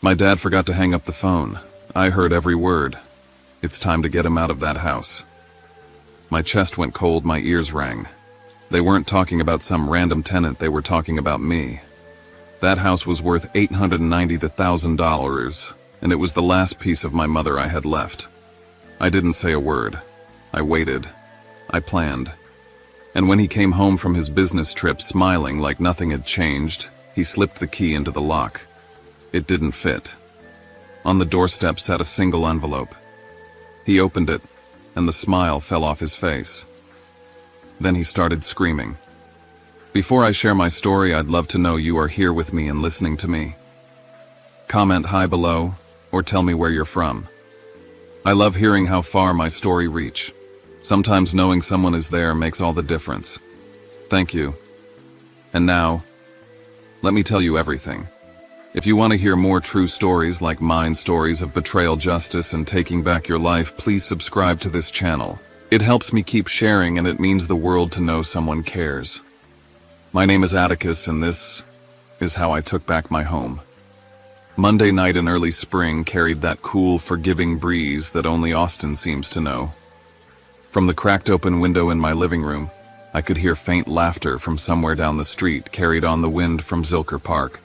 My dad forgot to hang up the phone. I heard every word. It's time to get him out of that house. My chest went cold, my ears rang. They weren't talking about some random tenant, they were talking about me. That house was worth $890,000, and it was the last piece of my mother I had left. I didn't say a word. I waited. I planned. And when he came home from his business trip smiling like nothing had changed, he slipped the key into the lock. It didn't fit. On the doorstep sat a single envelope. He opened it, and the smile fell off his face. Then he started screaming. Before I share my story, I'd love to know you are here with me and listening to me. Comment hi below, or tell me where you're from. I love hearing how far my story reach. Sometimes knowing someone is there makes all the difference. Thank you. And now, let me tell you everything. If you want to hear more true stories like mine, stories of betrayal, justice, and taking back your life, please subscribe to this channel. It helps me keep sharing, and it means the world to know someone cares. My name is Atticus, and this is how I took back my home. Monday night in early spring carried that cool, forgiving breeze that only Austin seems to know. From the cracked open window in my living room, I could hear faint laughter from somewhere down the street, carried on the wind from Zilker Park.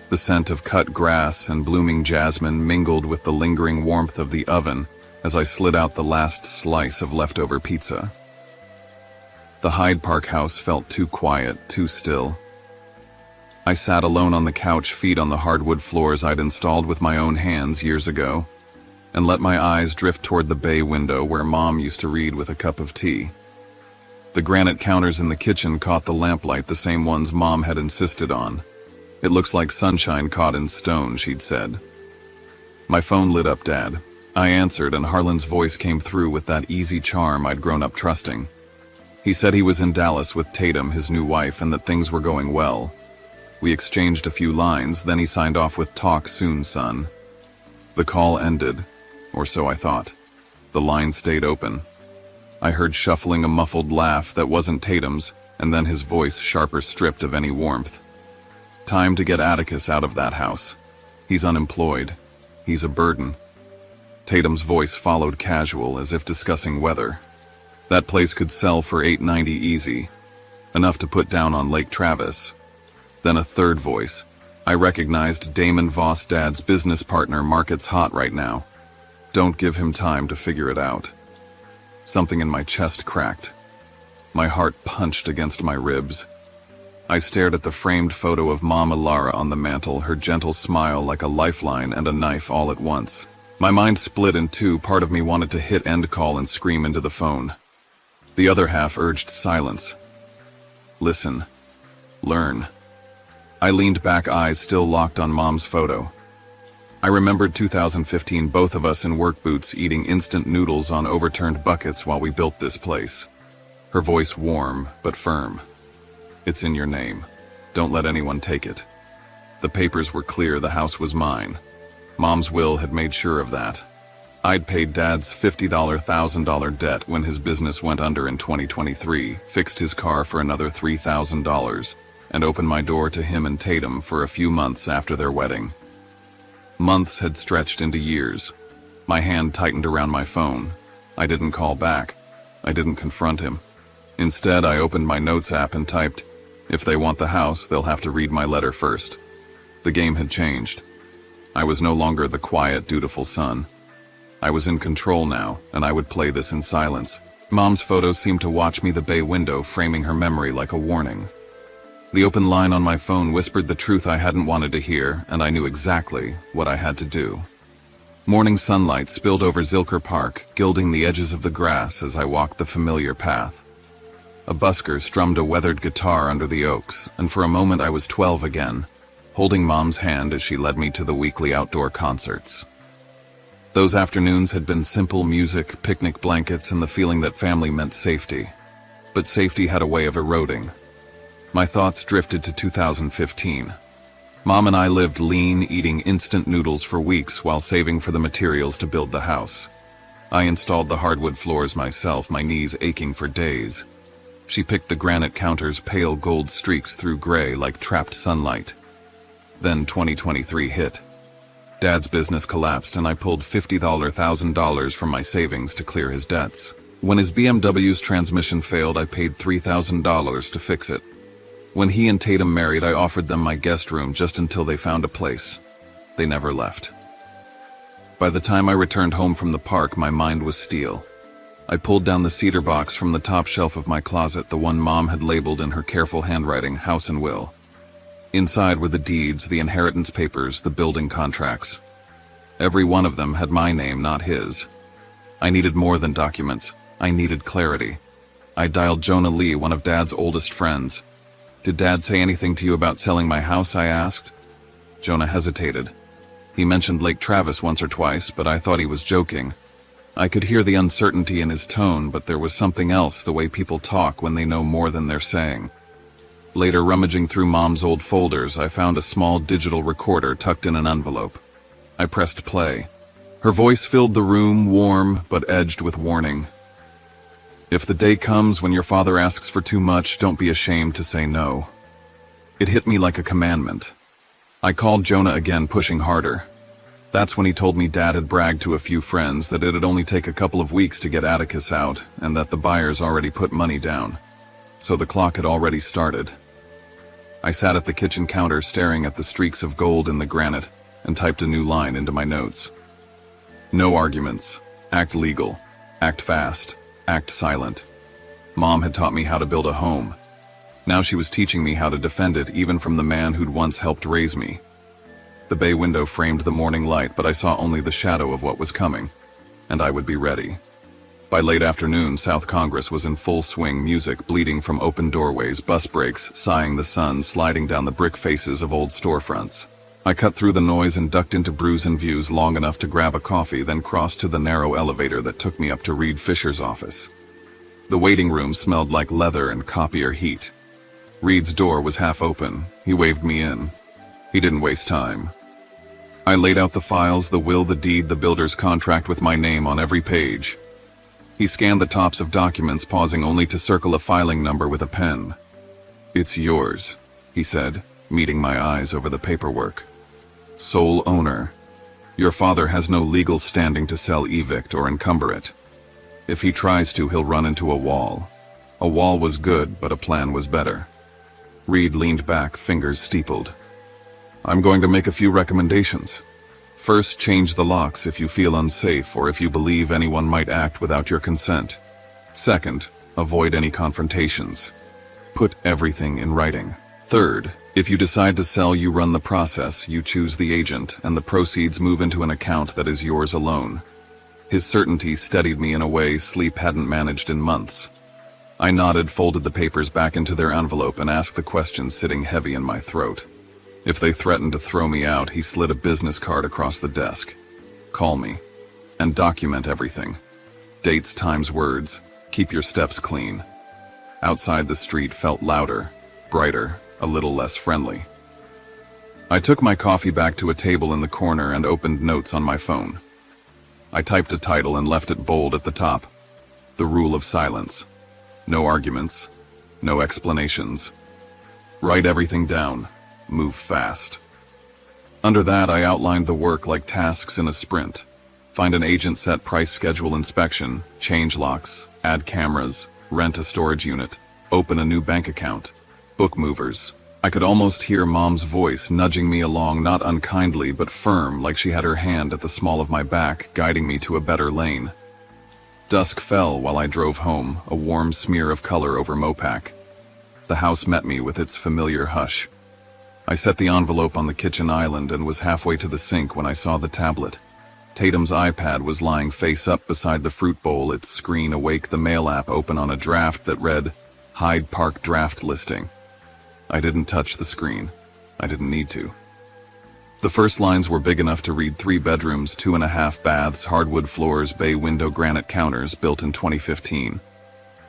The scent of cut grass and blooming jasmine mingled with the lingering warmth of the oven as I slid out the last slice of leftover pizza. The Hyde Park house felt too quiet, too still. I sat alone on the couch, feet on the hardwood floors I'd installed with my own hands years ago, and let my eyes drift toward the bay window where Mom used to read with a cup of tea. The granite counters in the kitchen caught the lamplight, the same ones Mom had insisted on. It looks like sunshine caught in stone, she'd said. My phone lit up, Dad. I answered, and Harlan's voice came through with that easy charm I'd grown up trusting. He said he was in Dallas with Tatum, his new wife, and that things were going well. We exchanged a few lines, then he signed off with "Talk soon, son." The call ended, or so I thought. The line stayed open. I heard shuffling, a muffled laugh that wasn't Tatum's, and then his voice sharper, stripped of any warmth. Time to get Atticus out of that house. He's unemployed. He's a burden. Tatum's voice followed, casual, as if discussing weather. That place could sell for $890 easy, enough to put down on Lake Travis. Then a third voice. I recognized Damon Voss, Dad's business partner. "Market's hot right now. Don't give him time to figure it out." Something in my chest cracked. My heart punched against my ribs. I stared at the framed photo of Mama Lara on the mantel, her gentle smile like a lifeline and a knife all at once. My mind split in two. Part of me wanted to hit end call and scream into the phone. The other half urged silence. Listen. Learn. I leaned back, eyes still locked on Mom's photo. I remembered 2015, both of us in work boots eating instant noodles on overturned buckets while we built this place. Her voice warm but firm. "It's in your name. Don't let anyone take it." The papers were clear, the house was mine. Mom's will had made sure of that. I'd paid Dad's $50,000 debt when his business went under in 2023, fixed his car for another $3,000, and opened my door to him and Tatum for a few months after their wedding. Months had stretched into years. My hand tightened around my phone. I didn't call back. I didn't confront him. Instead, I opened my notes app and typed, "If they want the house, they'll have to read my letter first." The game had changed. I was no longer the quiet, dutiful son. I was in control now, and I would play this in silence. Mom's photo seemed to watch me, the bay window framing her memory like a warning. The open line on my phone whispered the truth I hadn't wanted to hear, and I knew exactly what I had to do. Morning sunlight spilled over Zilker Park, gilding the edges of the grass as I walked the familiar path. A busker strummed a weathered guitar under the oaks, and for a moment I was 12 again, holding Mom's hand as she led me to the weekly outdoor concerts. Those afternoons had been simple music, picnic blankets, and the feeling that family meant safety. But safety had a way of eroding. My thoughts drifted to 2015. Mom and I lived lean, eating instant noodles for weeks while saving for the materials to build the house. I installed the hardwood floors myself, my knees aching for days. She picked the granite counters, pale gold streaks through gray like trapped sunlight. Then 2023 hit. Dad's business collapsed and I pulled $50,000 from my savings to clear his debts. When his BMW's transmission failed, I paid $3,000 to fix it. When he and Tatum married, I offered them my guest room just until they found a place. They never left. By the time I returned home from the park, my mind was steel. I pulled down the cedar box from the top shelf of my closet, the one Mom had labeled in her careful handwriting, House and Will. Inside were the deeds, the inheritance papers, the building contracts. Every one of them had my name, not his. I needed more than documents. I needed clarity. I dialed Jonah Lee, one of Dad's oldest friends. "Did Dad say anything to you about selling my house?" I asked. Jonah hesitated. He mentioned Lake Travis once or twice, but I thought he was joking. I could hear the uncertainty in his tone, but there was something else, the way people talk when they know more than they're saying. Later, rummaging through Mom's old folders, I found a small digital recorder tucked in an envelope. I pressed play. Her voice filled the room, warm but edged with warning. "If the day comes when your father asks for too much, don't be ashamed to say no." It hit me like a commandment. I called Jonah again, pushing harder. That's when he told me Dad had bragged to a few friends that it'd only take a couple of weeks to get Atticus out, and that the buyers already put money down. So the clock had already started. I sat at the kitchen counter staring at the streaks of gold in the granite and typed a new line into my notes. No arguments. Act legal. Act fast. Act silent. Mom had taught me how to build a home. Now she was teaching me how to defend it, even from the man who'd once helped raise me. The bay window framed the morning light, but I saw only the shadow of what was coming, and I would be ready. By late afternoon, South Congress was in full swing, music bleeding from open doorways, bus brakes sighing, the sun sliding down the brick faces of old storefronts. I cut through the noise and ducked into Brews and Views long enough to grab a coffee, then crossed to the narrow elevator that took me up to Reed Fisher's office. The waiting room smelled like leather and copier heat. Reed's door was half open. He waved me in. He didn't waste time. I laid out the files, the will, the deed, the builder's contract with my name on every page. He scanned the tops of documents, pausing only to circle a filing number with a pen. "It's yours," he said, meeting my eyes over the paperwork. "Sole owner. Your father has no legal standing to sell, evict, or encumber it. If he tries to, he'll run into a wall. A wall was good, but a plan was better." Reed leaned back, fingers steepled. "I'm going to make a few recommendations. First, change the locks if you feel unsafe or if you believe anyone might act without your consent. Second, avoid any confrontations. Put everything in writing. Third, if you decide to sell, you run the process, you choose the agent, and the proceeds move into an account that is yours alone." His certainty steadied me in a way sleep hadn't managed in months. I nodded, folded the papers back into their envelope, and asked the questions sitting heavy in my throat. If they threatened to throw me out, he slid a business card across the desk. "Call me. And document everything. Dates, times, words. Keep your steps clean." Outside, the street felt louder, brighter, a little less friendly. I took my coffee back to a table in the corner and opened notes on my phone. I typed a title and left it bold at the top. The Rule of Silence. No arguments. No explanations. Write everything down. Move fast. Under that, I outlined the work like tasks in a sprint. Find an agent, set price, schedule inspection, change locks, add cameras, rent a storage unit, open a new bank account, book movers. I could almost hear Mom's voice nudging me along, not unkindly but firm, like she had her hand at the small of my back, guiding me to a better lane. Dusk fell while I drove home, a warm smear of color over Mopac. The house met me with its familiar hush. I set the envelope on the kitchen island and was halfway to the sink when I saw the tablet. Tatum's iPad was lying face up beside the fruit bowl, its screen awake, the mail app open on a draft that read, Hyde Park draft listing. I didn't touch the screen. I didn't need to. The first lines were big enough to read: 3 bedrooms, 2.5 baths, hardwood floors, bay window, granite counters, built in 2015.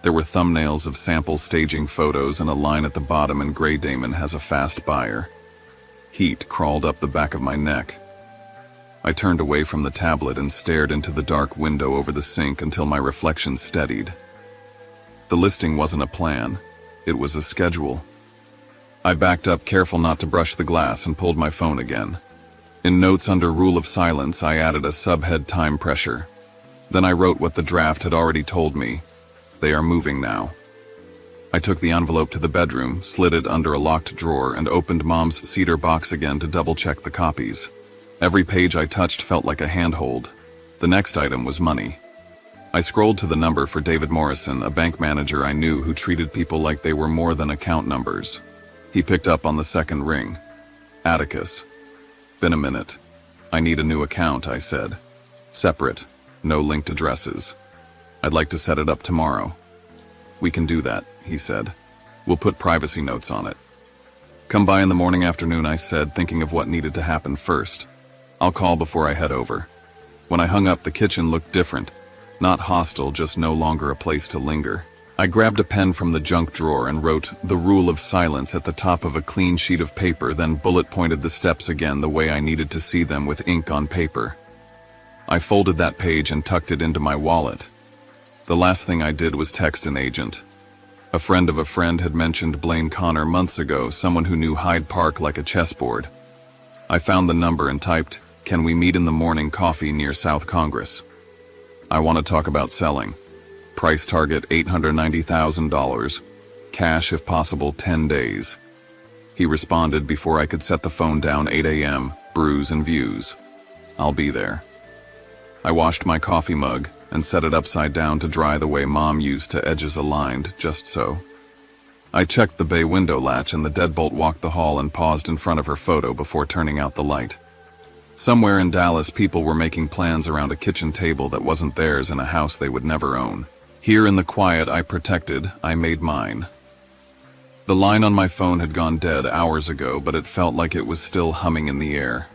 There were thumbnails of sample staging photos and a line at the bottom in gray: Damon has a fast buyer. Heat crawled up the back of my neck. I turned away from the tablet and stared into the dark window over the sink until my reflection steadied. The listing wasn't a plan. It was a schedule. I backed up, careful not to brush the glass, and pulled my phone again. In notes under Rule of Silence, I added a subhead Time Pressure. Then I wrote what the draft had already told me. They are moving now. I took the envelope to the bedroom, slid it under a locked drawer, and opened Mom's cedar box again to double-check the copies. Every page I touched felt like a handhold. The next item was money. I scrolled to the number for David Morrison, a bank manager I knew who treated people like they were more than account numbers. He picked up on the second ring. Atticus. Been a minute. I need a new account, I said. Separate. No linked addresses. I'd like to set it up tomorrow. We can do that, he said. We'll put privacy notes on it. Come by in the morning afternoon, I said, thinking of what needed to happen first. I'll call before I head over. When I hung up, the kitchen looked different. Not hostile, just no longer a place to linger. I grabbed a pen from the junk drawer and wrote the Rule of Silence at the top of a clean sheet of paper, then bullet-pointed the steps again the way I needed to see them with ink on paper. I folded that page and tucked it into my wallet. The last thing I did was text an agent. A friend of a friend had mentioned Blaine Connor months ago, someone who knew Hyde Park like a chessboard. I found the number and typed, "Can we meet in the morning coffee near South Congress? I want to talk about selling. Price target $890,000. Cash if possible 10 days. He responded before I could set the phone down. 8 a.m. Brews and views. I'll be there. I washed my coffee mug and set it upside down to dry the way Mom used to, edges aligned, just so. I checked the bay window latch and the deadbolt walked the hall and paused in front of her photo before turning out the light. Somewhere in Dallas, people were making plans around a kitchen table that wasn't theirs in a house they would never own. Here in the quiet I protected, I made mine. The line on my phone had gone dead hours ago, but it felt like it was still humming in the air.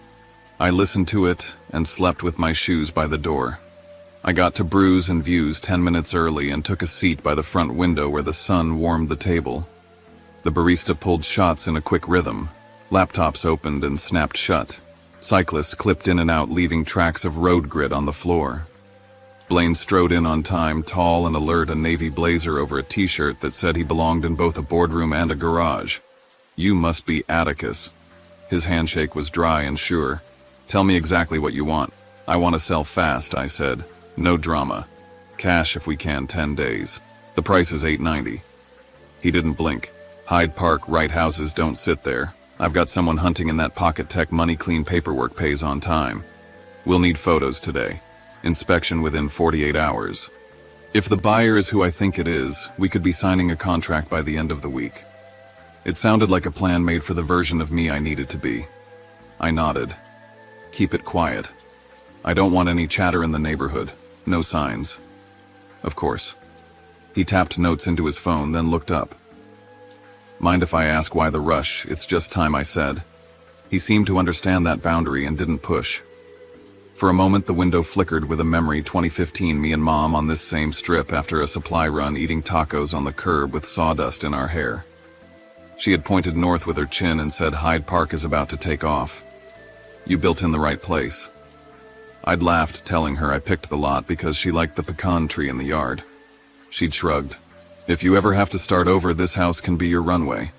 I listened to it and slept with my shoes by the door. I got to Brews and Views 10 minutes early and took a seat by the front window where the sun warmed the table. The barista pulled shots in a quick rhythm. Laptops opened and snapped shut. Cyclists clipped in and out, leaving tracks of road grit on the floor. Blaine strode in on time, tall and alert, a navy blazer over a t-shirt that said he belonged in both a boardroom and a garage. "You must be Atticus." His handshake was dry and sure. "Tell me exactly what you want." "I want to sell fast," I said. "No drama. Cash if we can, 10 days. The price is $890. He didn't blink. "Hyde Park right houses don't sit there. I've got someone hunting in that Pocket Tech money. Clean paperwork pays on time. We'll need photos today. Inspection within 48 hours. If the buyer is who I think it is, we could be signing a contract by the end of the week." It sounded like a plan made for the version of me I needed to be. I nodded. "Keep it quiet. I don't want any chatter in the neighborhood. No signs." "Of course." He tapped notes into his phone, then looked up. "Mind if I ask why the rush? It's just time," I said. He seemed to understand that boundary and didn't push. For a moment the window flickered with a memory. 2015, me and Mom on this same strip after a supply run, eating tacos on the curb with sawdust in our hair. She had pointed north with her chin and said, "Hyde Park is about to take off. You built in the right place." I'd laughed, telling her I picked the lot because she liked the pecan tree in the yard. She'd shrugged. "If you ever have to start over, this house can be your runway."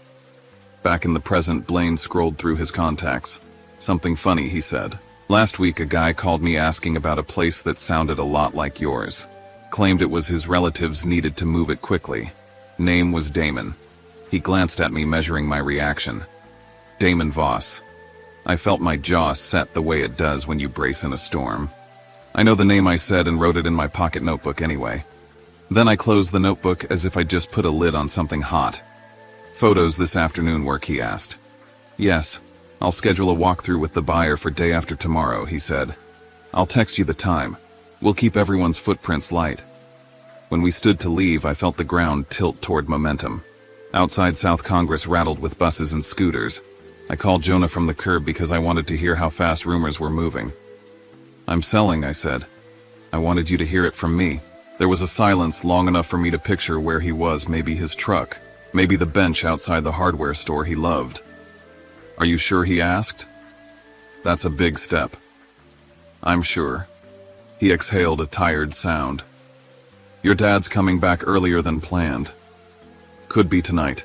Back in the present, Blaine scrolled through his contacts. "Something funny," he said. "Last week a guy called me asking about a place that sounded a lot like yours. Claimed it was his relatives needed to move it quickly. Name was Damon." He glanced at me, measuring my reaction. "Damon Voss." I felt my jaw set the way it does when you brace in a storm. "I know the name," I said, and wrote it in my pocket notebook anyway. Then I closed the notebook as if I'd just put a lid on something hot. "Photos this afternoon work?" he asked. "Yes. I'll schedule a walkthrough with the buyer for day after tomorrow," he said. "I'll text you the time. We'll keep everyone's footprints light." When we stood to leave, I felt the ground tilt toward momentum. Outside, South Congress rattled with buses and scooters. I called Jonah from the curb because I wanted to hear how fast rumors were moving. "I'm selling," I said. "I wanted you to hear it from me." There was a silence long enough for me to picture where he was, maybe his truck, maybe the bench outside the hardware store he loved. "Are you sure?" he asked. "That's a big step." "I'm sure." He exhaled a tired sound. "Your dad's coming back earlier than planned. Could be tonight."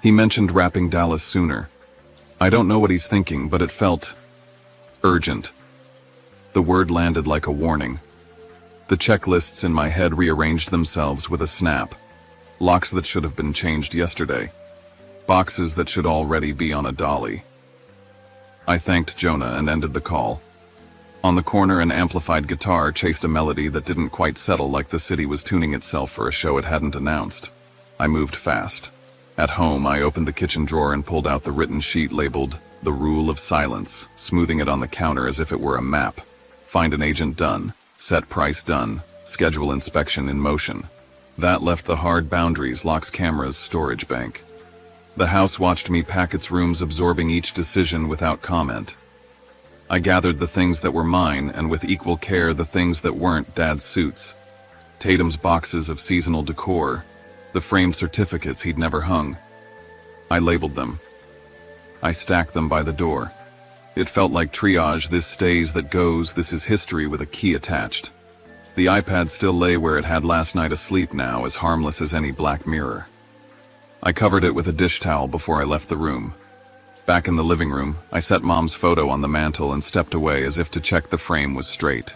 He mentioned wrapping Dallas sooner. I don't know what he's thinking, but it felt Urgent. The word landed like a warning. The checklists in my head rearranged themselves with a snap. Locks that should have been changed yesterday. Boxes that should already be on a dolly. I thanked Jonah and ended the call. On the corner, an amplified guitar chased a melody that didn't quite settle, like the city was tuning itself for a show it hadn't announced. I moved fast. At home, I opened the kitchen drawer and pulled out the written sheet labeled "The Rule of Silence," smoothing it on the counter as if it were a map. Find an agent done. Set price done. Schedule inspection in motion. That left the hard boundaries: locks, cameras, storage bank. The house watched me pack its rooms, absorbing each decision without comment. I gathered the things that were mine, and with equal care the things that weren't: Dad's suits, Tatum's boxes of seasonal decor, the framed certificates he'd never hung. I labeled them. I stacked them by the door. It felt like triage: this stays, that goes, this is history with a key attached. The iPad still lay where it had last night, asleep now, as harmless as any Black Mirror. I covered it with a dish towel before I left the room. Back in the living room, I set Mom's photo on the mantel and stepped away as if to check the frame was straight.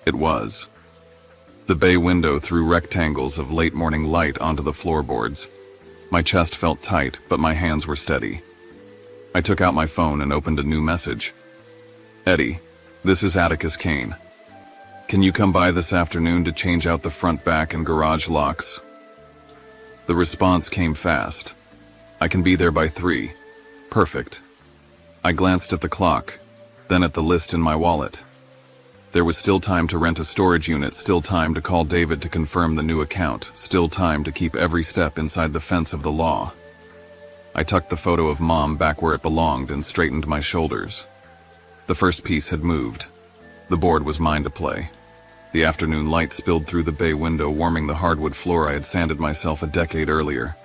It was. The bay window threw rectangles of late morning light onto the floorboards. My chest felt tight, but my hands were steady. I took out my phone and opened a new message. Eddie, this is Atticus Kane. Can you come by this afternoon to change out the front, back, and garage locks? The response came fast. I can be there by 3. Perfect. I glanced at the clock, then at the list in my wallet. There was still time to rent a storage unit, still time to call David to confirm the new account, still time to keep every step inside the fence of the law. I tucked the photo of Mom back where it belonged and straightened my shoulders. The first piece had moved. The board was mine to play. The afternoon light spilled through the bay window, warming the hardwood floor I had sanded myself a decade earlier.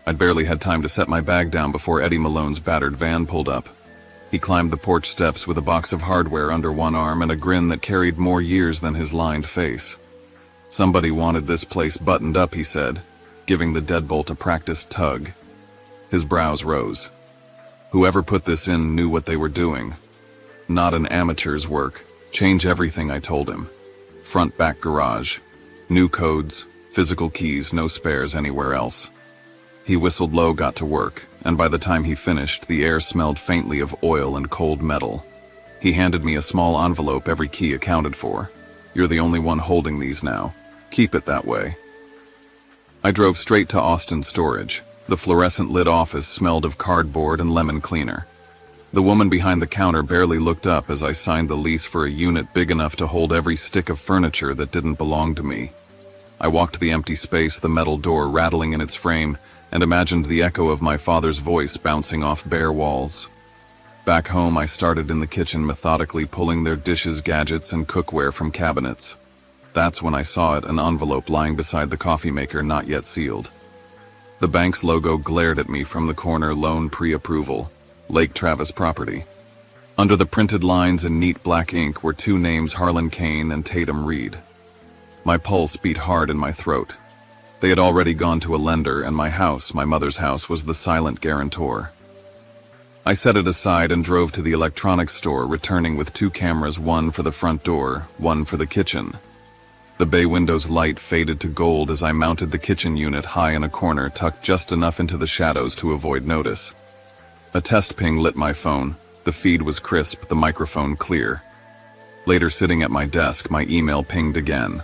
I'd barely had time to set my bag down before Eddie Malone's battered van pulled up. He climbed the porch steps with a box of hardware under one arm and a grin that carried more years than his lined face. Somebody wanted this place buttoned up, he said, giving the deadbolt a practiced tug. His brows rose. Whoever put this in knew what they were doing. Not an amateur's work. Change everything, I told him. Front, back, garage. New codes, physical keys, no spares anywhere else. He whistled low, got to work, and by the time he finished, the air smelled faintly of oil and cold metal. He handed me a small envelope, every key accounted for. You're the only one holding these now. Keep it that way. I drove straight to Austin Storage. The fluorescent-lit office smelled of cardboard and lemon cleaner. The woman behind the counter barely looked up as I signed the lease for a unit big enough to hold every stick of furniture that didn't belong to me. I walked the empty space, the metal door rattling in its frame, and imagined the echo of my father's voice bouncing off bare walls. Back home, I started in the kitchen, methodically pulling their dishes, gadgets, and cookware from cabinets. That's when I saw it, an envelope lying beside the coffee maker, not yet sealed. The bank's logo glared at me from the corner: loan pre-approval, Lake Travis property. Under the printed lines in neat black ink were 2 names: Harlan Kane and Tatum Reed. My pulse beat hard in my throat. They had already gone to a lender, and my house, my mother's house, was the silent guarantor. I set it aside and drove to the electronics store, returning with 2 cameras, one for the front door, one for the kitchen. The bay window's light faded to gold as I mounted the kitchen unit high in a corner, tucked just enough into the shadows to avoid notice. A test ping lit my phone. The feed was crisp, the microphone clear. Later, sitting at my desk, my email pinged again.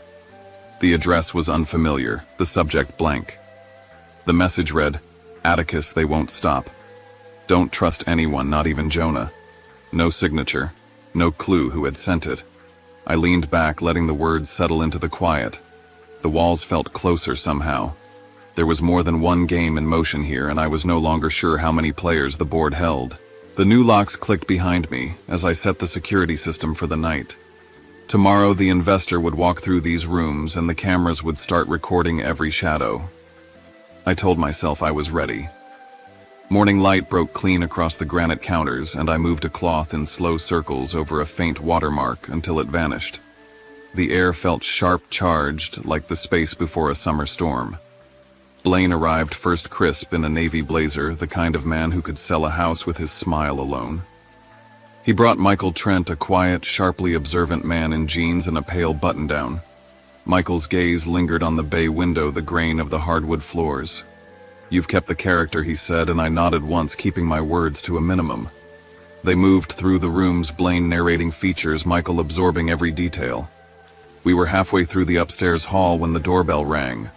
The address was unfamiliar, the subject blank. The message read, Atticus, they won't stop. Don't trust anyone, not even Jonah. No signature, no clue who had sent it. I leaned back, letting the words settle into the quiet. The walls felt closer somehow. There was more than one game in motion here, and I was no longer sure how many players the board held. The new locks clicked behind me as I set the security system for the night. Tomorrow, the investor would walk through these rooms and the cameras would start recording every shadow. I told myself I was ready. Morning light broke clean across the granite counters, and I moved a cloth in slow circles over a faint watermark until it vanished. The air felt sharp, charged, like the space before a summer storm. Blaine arrived first, crisp in a navy blazer, the kind of man who could sell a house with his smile alone. He brought Michael Trent, a quiet, sharply observant man in jeans and a pale button-down. Michael's gaze lingered on the bay window, the grain of the hardwood floors. "You've kept the character," he said, and I nodded once, keeping my words to a minimum. They moved through the rooms, Blaine narrating features, Michael absorbing every detail. We were halfway through the upstairs hall when the doorbell rang.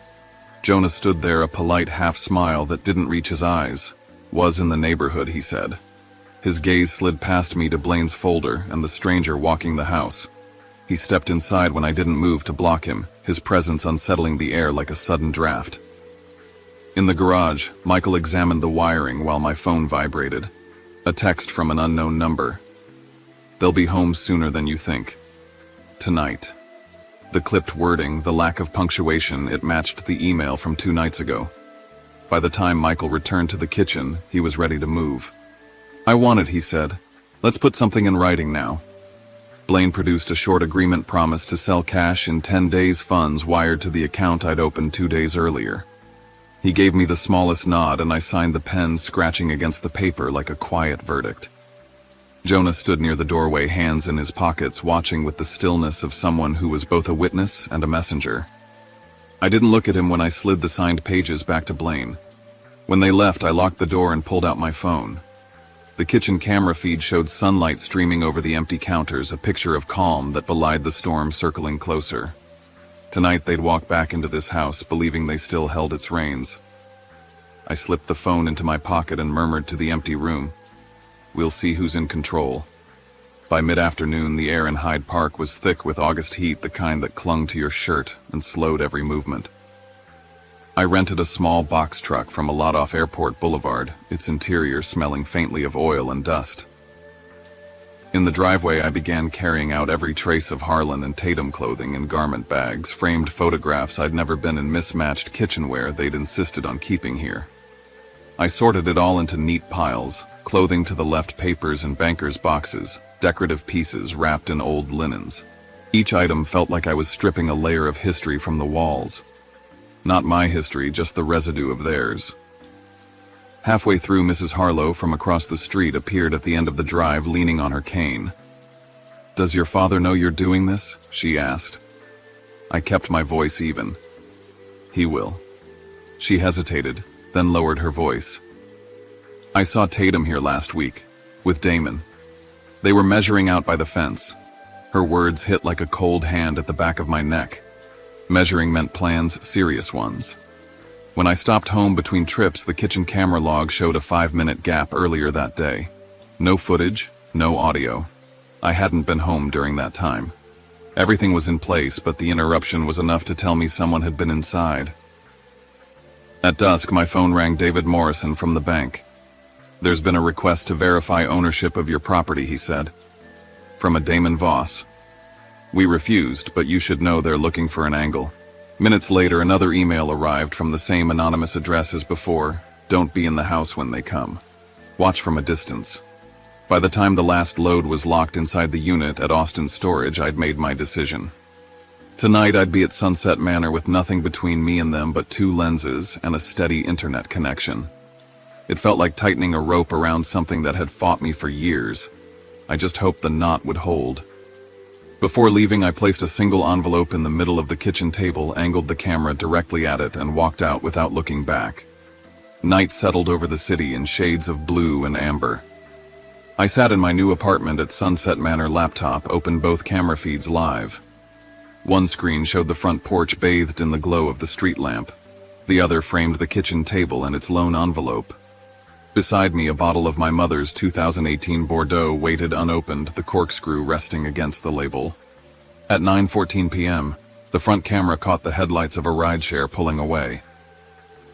Jonah stood there, a polite half-smile that didn't reach his eyes. "Was in the neighborhood," he said. His gaze slid past me to Blaine's folder and the stranger walking the house. He stepped inside when I didn't move to block him, his presence unsettling the air like a sudden draft. In the garage, Michael examined the wiring while my phone vibrated. A text from an unknown number. "They'll be home sooner than you think. Tonight." The clipped wording, the lack of punctuation, it matched the email from 2 nights ago. By the time Michael returned to the kitchen, he was ready to move. "I want it," he said. "Let's put something in writing now." Blaine produced a short agreement promise to sell cash in 10 days, funds wired to the account I'd opened 2 days earlier. He gave me the smallest nod and I signed the pen, scratching against the paper like a quiet verdict. Jonah stood near the doorway, hands in his pockets, watching with the stillness of someone who was both a witness and a messenger. I didn't look at him when I slid the signed pages back to Blaine. When they left, I locked the door and pulled out my phone. The kitchen camera feed showed sunlight streaming over the empty counters, a picture of calm that belied the storm circling closer. Tonight they'd walk back into this house, believing they still held its reins. I slipped the phone into my pocket and murmured to the empty room, "We'll see who's in control." By mid-afternoon, the air in Hyde Park was thick with August heat, the kind that clung to your shirt and slowed every movement. I rented a small box truck from a lot off Airport Boulevard, its interior smelling faintly of oil and dust. In the driveway, I began carrying out every trace of Harlan and Tatum clothing in garment bags, framed photographs I'd never been in, mismatched kitchenware they'd insisted on keeping here. I sorted it all into neat piles, clothing to the left, papers in bankers' boxes, decorative pieces wrapped in old linens. Each item felt like I was stripping a layer of history from the walls. Not my history, just the residue of theirs. Halfway through, Mrs. Harlow from across the street appeared at the end of the drive, leaning on her cane. "Does your father know you're doing this?" she asked. I kept my voice even. "He will." She hesitated, then lowered her voice. "I saw Tatum here last week, with Damon. They were measuring out by the fence." Her words hit like a cold hand at the back of my neck. Measuring meant plans, serious ones. When I stopped home between trips, the kitchen camera log showed a 5-minute gap earlier that day. No footage, no audio. I hadn't been home during that time. Everything was in place, but the interruption was enough to tell me someone had been inside. At dusk, my phone rang. David Morrison from the bank. "There's been a request to verify ownership of your property," he said. "From a Damon Voss. We refused, but you should know they're looking for an angle." Minutes later, another email arrived from the same anonymous address as before. "Don't be in the house when they come. Watch from a distance." By the time the last load was locked inside the unit at Austin Storage, I'd made my decision. Tonight I'd be at Sunset Manor with nothing between me and them but 2 lenses and a steady internet connection. It felt like tightening a rope around something that had fought me for years. I just hoped the knot would hold. Before leaving, I placed a single envelope in the middle of the kitchen table, angled the camera directly at it, and walked out without looking back. Night settled over the city in shades of blue and amber. I sat in my new apartment at Sunset Manor, laptop, opened both camera feeds live. One screen showed the front porch bathed in the glow of the street lamp. The other framed the kitchen table and its lone envelope. Beside me, a bottle of my mother's 2018 Bordeaux waited unopened, the corkscrew resting against the label. At 9:14 p.m., the front camera caught the headlights of a rideshare pulling away.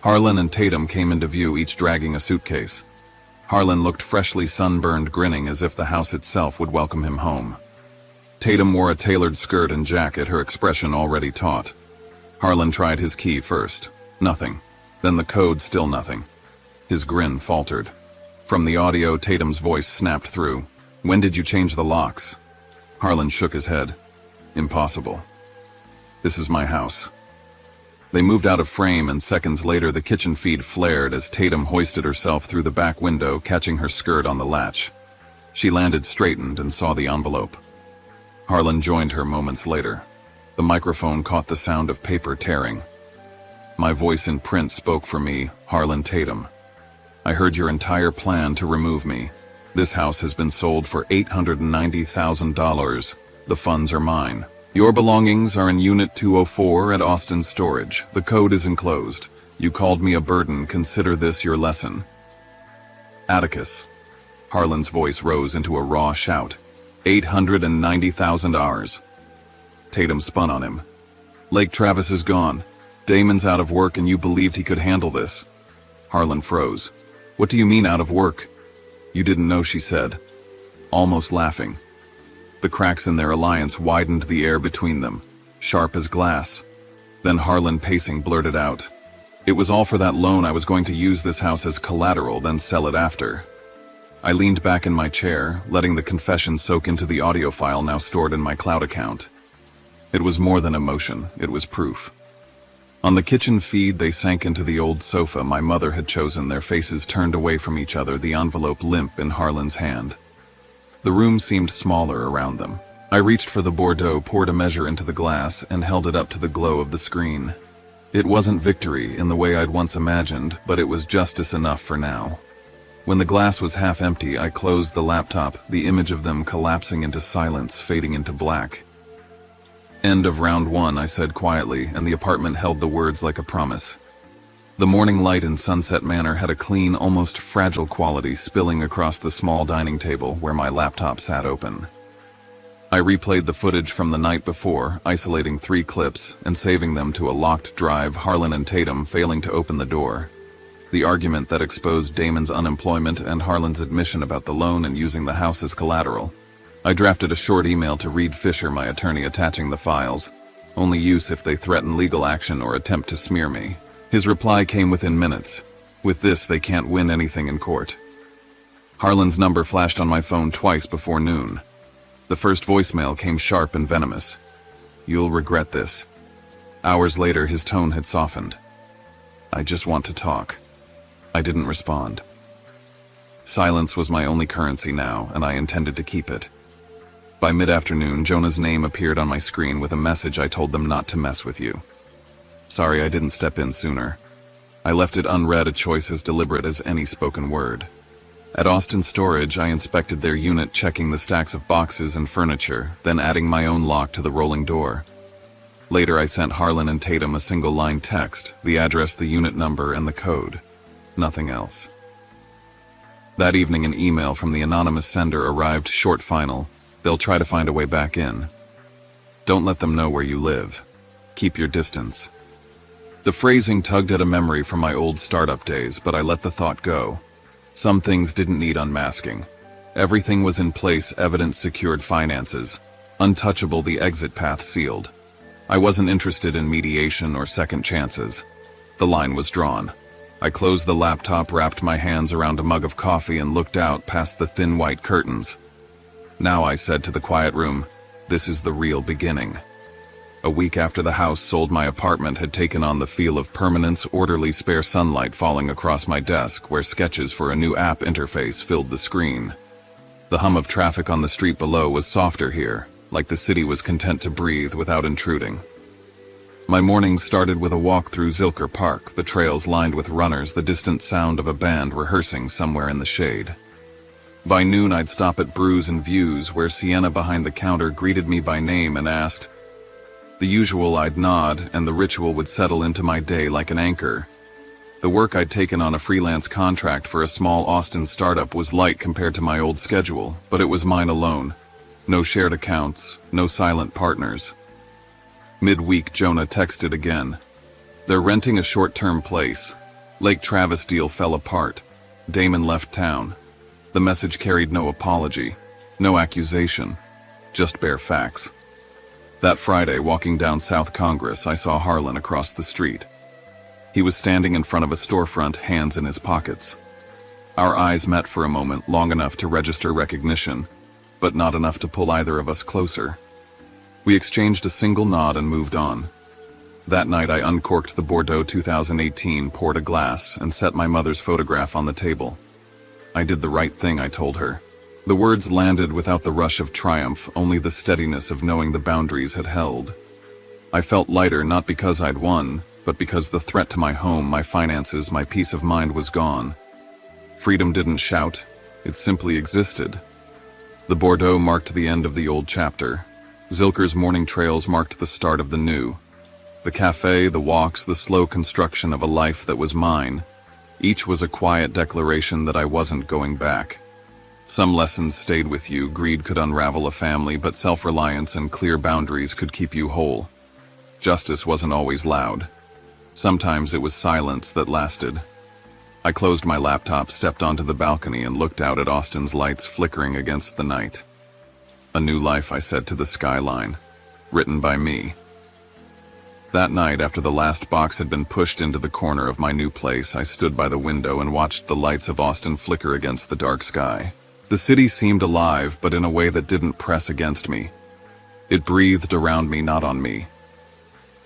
Harlan and Tatum came into view, each dragging a suitcase. Harlan looked freshly sunburned, grinning as if the house itself would welcome him home. Tatum wore a tailored skirt and jacket, her expression already taut. Harlan tried his key first. Nothing. Then the code, still nothing. His grin faltered. From the audio, Tatum's voice snapped through. "When did you change the locks?" Harlan shook his head. "Impossible. This is my house." They moved out of frame, and seconds later the kitchen feed flared as Tatum hoisted herself through the back window, catching her skirt on the latch. She landed straightened and saw the envelope. Harlan joined her moments later. The microphone caught the sound of paper tearing. My voice in print spoke for me, Harlan Tatum. I heard your entire plan to remove me. This house has been sold for $890,000. The funds are mine. Your belongings are in Unit 204 at Austin Storage. The code is enclosed. You called me a burden. Consider this your lesson. Atticus. Harlan's voice rose into a raw shout. $890,000. Tatum spun on him. Lake Travis is gone. Damon's out of work and you believed he could handle this. Harlan froze. What do you mean out of work? You didn't know, she said, almost laughing. The cracks in their alliance widened the air between them, sharp as glass. Then Harlan, pacing, blurted out, "It was all for that loan. I was going to use this house as collateral, then sell it after." I leaned back in my chair, letting the confession soak into the audio file now stored in my cloud account. It was more than emotion, it was proof. On the kitchen feed, they sank into the old sofa my mother had chosen, their faces turned away from each other, the envelope limp in Harlan's hand. The room seemed smaller around them. I reached for the Bordeaux, poured a measure into the glass, and held it up to the glow of the screen. It wasn't victory in the way I'd once imagined, but it was justice enough for now. When the glass was half empty, I closed the laptop, the image of them collapsing into silence, fading into black. "End of round one," I said quietly, and the apartment held the words like a promise. The morning light in Sunset Manor had a clean, almost fragile quality spilling across the small dining table where my laptop sat open. I replayed the footage from the night before, isolating 3 clips and saving them to a locked drive, Harlan and Tatum failing to open the door. The argument that exposed Damon's unemployment and Harlan's admission about the loan and using the house as collateral. I drafted a short email to Reed Fisher, my attorney, attaching the files. Only use if they threaten legal action or attempt to smear me. His reply came within minutes. With this, they can't win anything in court. Harlan's number flashed on my phone twice before noon. The first voicemail came sharp and venomous. "You'll regret this." Hours later, his tone had softened. "I just want to talk." I didn't respond. Silence was my only currency now, and I intended to keep it. By mid-afternoon, Jonah's name appeared on my screen with a message. I told them not to mess with you. Sorry I didn't step in sooner. I left it unread, a choice as deliberate as any spoken word. At Austin Storage, I inspected their unit, checking the stacks of boxes and furniture, then adding my own lock to the rolling door. Later, I sent Harlan and Tatum a single-line text, the address, the unit number, and the code. Nothing else. That evening, an email from the anonymous sender arrived, short, final. They'll try to find a way back in. Don't let them know where you live. Keep your distance. The phrasing tugged at a memory from my old startup days, but I let the thought go. Some things didn't need unmasking. Everything was in place, evidence secured, finances. Untouchable, the exit path sealed. I wasn't interested in mediation or second chances. The line was drawn. I closed the laptop, wrapped my hands around a mug of coffee, and looked out past the thin white curtains. Now, I said to the quiet room, this is the real beginning. A week after the house sold, my apartment had taken on the feel of permanence, orderly, spare sunlight falling across my desk where sketches for a new app interface filled the screen. The hum of traffic on the street below was softer here, like the city was content to breathe without intruding. My mornings started with a walk through Zilker Park, the trails lined with runners, the distant sound of a band rehearsing somewhere in the shade. By noon, I'd stop at Brews and Views, where Sienna behind the counter greeted me by name and asked. The usual, I'd nod, and the ritual would settle into my day like an anchor. The work I'd taken on a freelance contract for a small Austin startup was light compared to my old schedule, but it was mine alone. No shared accounts, no silent partners. Midweek, Jonah texted again. They're renting a short-term place. Lake Travis deal fell apart. Damon left town. The message carried no apology, no accusation, just bare facts. That Friday, walking down South Congress, I saw Harlan across the street. He was standing in front of a storefront, hands in his pockets. Our eyes met for a moment, long enough to register recognition, but not enough to pull either of us closer. We exchanged a single nod and moved on. That night, I uncorked the Bordeaux 2018, poured a glass, and set my mother's photograph on the table. I did the right thing, I told her. The words landed without the rush of triumph, only the steadiness of knowing the boundaries had held. I felt lighter not because I'd won, but because the threat to my home, my finances, my peace of mind was gone. Freedom didn't shout, it simply existed. The Bordeaux marked the end of the old chapter. Zilker's morning trails marked the start of the new. The cafe, the walks, the slow construction of a life that was mine. Each was a quiet declaration that I wasn't going back. Some lessons stayed with you. Greed could unravel a family, but self-reliance and clear boundaries could keep you whole. Justice wasn't always loud. Sometimes it was silence that lasted. I closed my laptop, stepped onto the balcony, and looked out at Austin's lights flickering against the night. A new life, I said to the skyline. Written by me. That night, after the last box had been pushed into the corner of my new place, I stood by the window and watched the lights of Austin flicker against the dark sky. The city seemed alive, but in a way that didn't press against me. It breathed around me, not on me.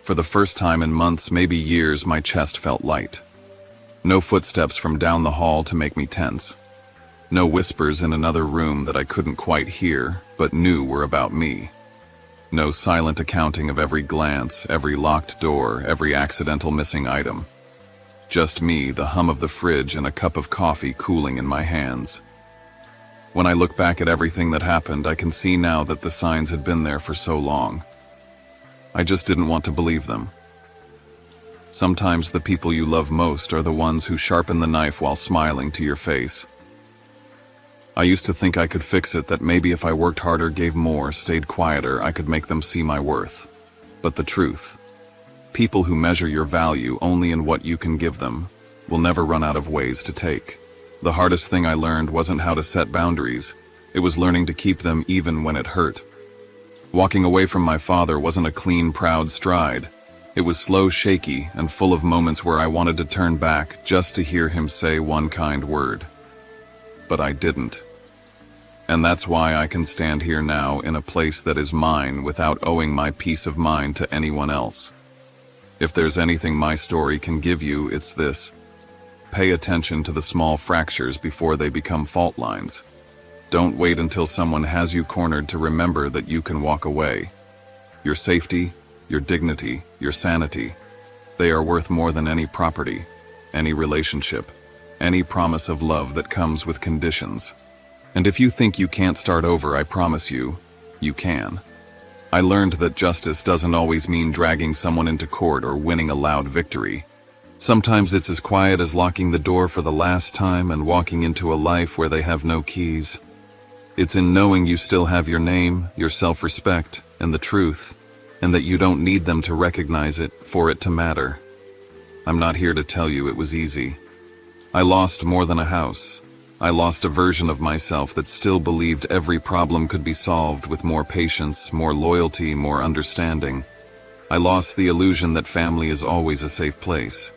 For the first time in months, maybe years, my chest felt light. No footsteps from down the hall to make me tense. No whispers in another room that I couldn't quite hear, but knew were about me. No silent accounting of every glance, every locked door, every accidental missing item. Just me, the hum of the fridge, and a cup of coffee cooling in my hands. When I look back at everything that happened, I can see now that the signs had been there for so long. I just didn't want to believe them. Sometimes the people you love most are the ones who sharpen the knife while smiling to your face. I used to think I could fix it, that maybe if I worked harder, gave more, stayed quieter, I could make them see my worth. But the truth, people who measure your value only in what you can give them will never run out of ways to take. The hardest thing I learned wasn't how to set boundaries. It was learning to keep them even when it hurt. Walking away from my father wasn't a clean, proud stride. It was slow, shaky, and full of moments where I wanted to turn back just to hear him say one kind word. But I didn't. And that's why I can stand here now in a place that is mine without owing my peace of mind to anyone else. If there's anything my story can give you, it's this. Pay attention to the small fractures before they become fault lines. Don't wait until someone has you cornered to remember that you can walk away. Your safety, your dignity, your sanity, they are worth more than any property, any relationship, any promise of love that comes with conditions. And if you think you can't start over, I promise you, you can. I learned that justice doesn't always mean dragging someone into court or winning a loud victory. Sometimes it's as quiet as locking the door for the last time and walking into a life where they have no keys. It's in knowing you still have your name, your self-respect, and the truth, and that you don't need them to recognize it for it to matter. I'm not here to tell you it was easy. I lost more than a house. I lost a version of myself that still believed every problem could be solved with more patience, more loyalty, more understanding. I lost the illusion that family is always a safe place.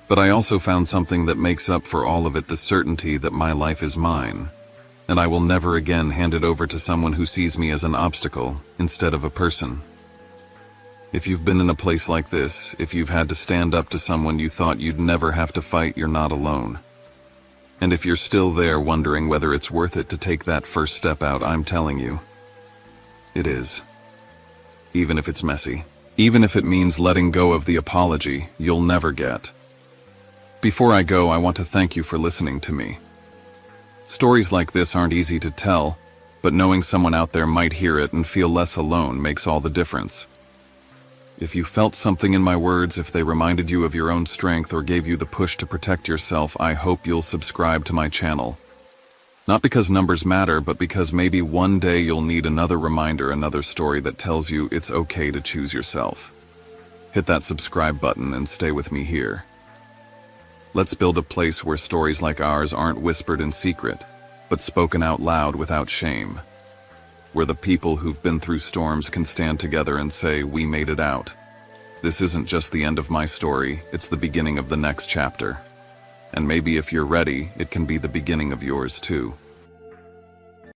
But I also found something that makes up for all of it, the certainty that my life is mine, and I will never again hand it over to someone who sees me as an obstacle instead of a person. If you've been in a place like this, if you've had to stand up to someone you thought you'd never have to fight, you're not alone. And if you're still there wondering whether it's worth it to take that first step out, I'm telling you, it is. Even if it's messy. Even if it means letting go of the apology you'll never get. Before I go, I want to thank you for listening to me. Stories like this aren't easy to tell, but knowing someone out there might hear it and feel less alone makes all the difference. If you felt something in my words, if they reminded you of your own strength or gave you the push to protect yourself, I hope you'll subscribe to my channel. Not because numbers matter, but because maybe one day you'll need another reminder, another story that tells you it's okay to choose yourself. Hit that subscribe button and stay with me here. Let's build a place where stories like ours aren't whispered in secret, but spoken out loud without shame. Where the people who've been through storms can stand together and say, we made it out. This isn't just the end of my story, it's the beginning of the next chapter. And maybe if you're ready, it can be the beginning of yours too.